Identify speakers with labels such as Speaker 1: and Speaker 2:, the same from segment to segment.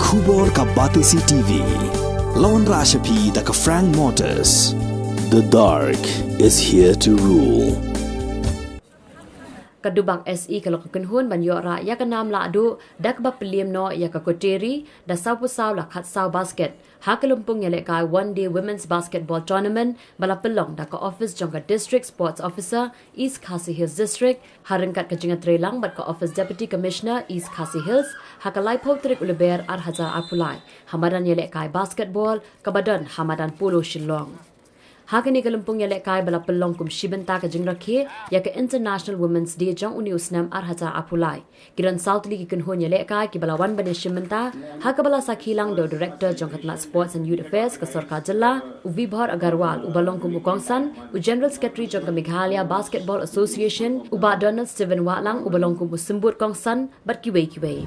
Speaker 1: Khubor ka Batisi TV. Lawan Rashapi da ka Frank Motors. The dark is here to rule.
Speaker 2: Dubakh SE kalau kekenhun ban yora ya kanam Lahduh dak ba peliem no ya ka koteri da saw la khat saw basket ha kelumpung ya le kai one day women's basketball tournament bala pelong da ka office jong ka district sports officer East Khasi Hills district harengkat ka jingat trelang bat ka office deputy commissioner East Khasi Hills ha ka lai potrik uleber ar hazar apulai hamadan ya le kai basketball ka badan hamadan polo shillong Hakani kalumpung ya lekai bala pelong kum shibenta ka jingrakhe ya ka International Women's Day jang uni usnam arhaza apulai. Kiran South League kinhon ya lekai ki bala wan bane shibenta haka bala sakhilang do director jang katna sports and youth affairs ka sarkar jilla u Vibhor Agarwal u balong kum ukongsan u general secretary jang ka Meghalaya Basketball Association u ba Donald Steven Walang u balong kum simbut kongsan bat kiwei.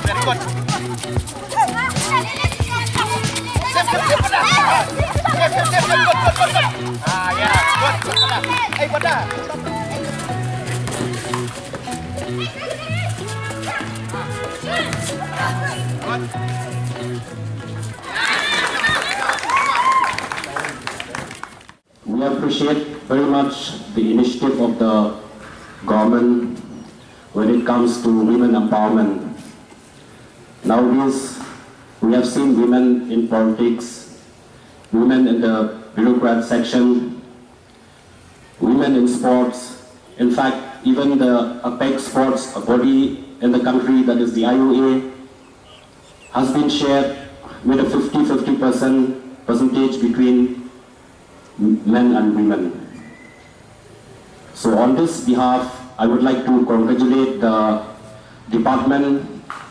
Speaker 3: Very good. Good. Yeah, good. Hey, Bada.
Speaker 4: We appreciate very much the initiative of the government when it comes to women empowerment. Nowadays, we have seen women in politics, women in the bureaucrat section, women in sports. In fact, even the APEC sports body in the country, that is the IOA, has been shared with a 50-50% percentage between men and women. So on this behalf, I would like to congratulate the department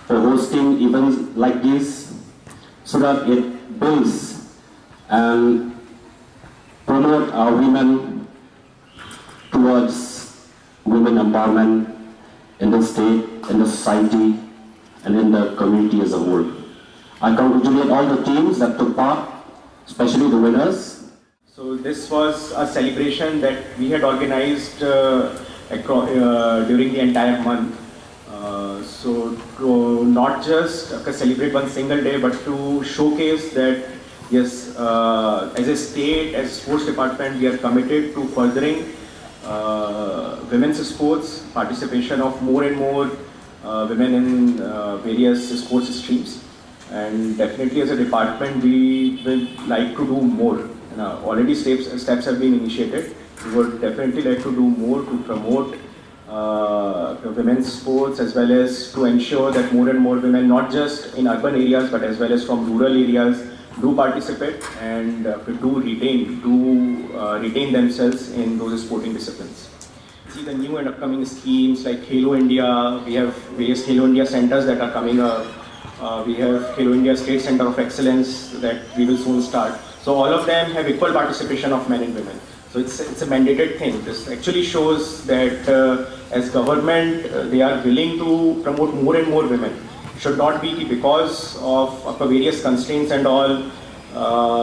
Speaker 4: for hosting events like this so that it builds and promote our women towards women empowerment in the state, in the society, and in the community as a whole. I congratulate all the teams that took part, especially the winners.
Speaker 5: So this was a celebration that we had organized during the entire month So to not just celebrate one single day, but to showcase that yes, as a state, as sports department, we are committed to furthering women's sports, participation of more and more women in various sports streams. And definitely as a department, we will like to do more. Already steps have been initiated. We would definitely like to do more to promote women's sports, as well as to ensure that more and more women, not just in urban areas, but as well as from rural areas, do participate and retain themselves in those sporting disciplines. See the new and upcoming schemes like Halo India. We have various Halo India centers that are coming up. We have Halo India State Center of Excellence that we will soon start. So all of them have equal participation of men and women. So it's a mandated thing. This actually shows that as government, they are willing to promote more and more women. It should not be because of various constraints and all,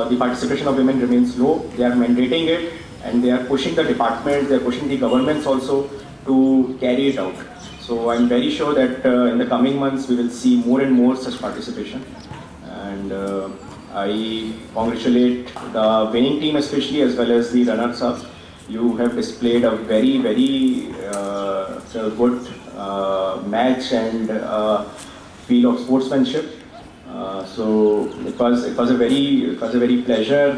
Speaker 5: the participation of women remains low. They are mandating it and they are pushing the department, they are pushing the governments also to carry it out. So I'm very sure that in the coming months we will see more and more such participation. And I congratulate the winning team especially, as well as the runners-up. You have displayed a very, very good match and feel of sportsmanship. So it was a very pleasure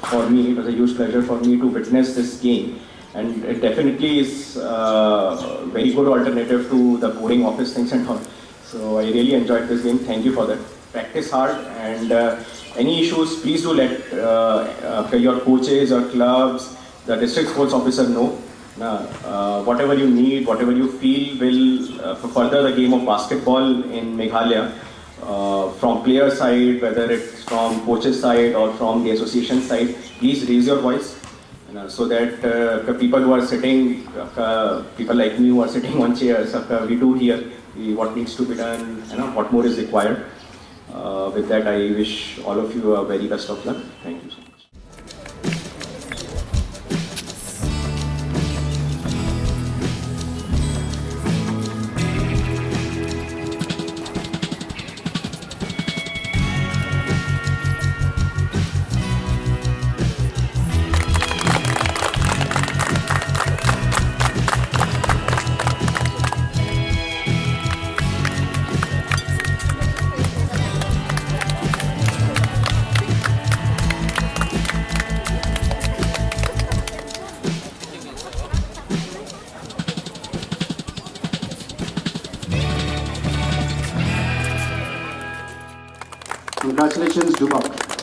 Speaker 5: for me. It was a huge pleasure for me to witness this game, and it definitely is a very good alternative to the boring office things and all. So I really enjoyed this game. Thank you for that. Practice hard, and any issues, please do let your coaches, your clubs, the district sports officer know. Whatever you need, whatever you feel will further the game of basketball in Meghalaya, from player side, whether it's from coaches side or from the association side, please raise your voice. So that the people who are sitting, people like me who are sitting on chairs, we do hear what needs to be done, what more is required. With that, I wish all of you a very best of luck. Thank you so much.
Speaker 3: Congratulations, Dubakh.